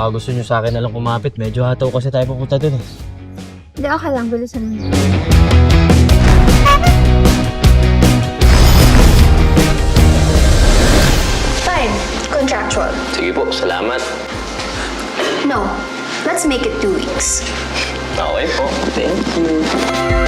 baka gusto nyo sa akin na lang kumapit. Medyo hataw kasi tayo pupunta dun eh. Hindi, okay lang. Bilisan mo. Fine. Contractual. Sige po, salamat. No. Let's make it 2 weeks. Okay po. Thank you.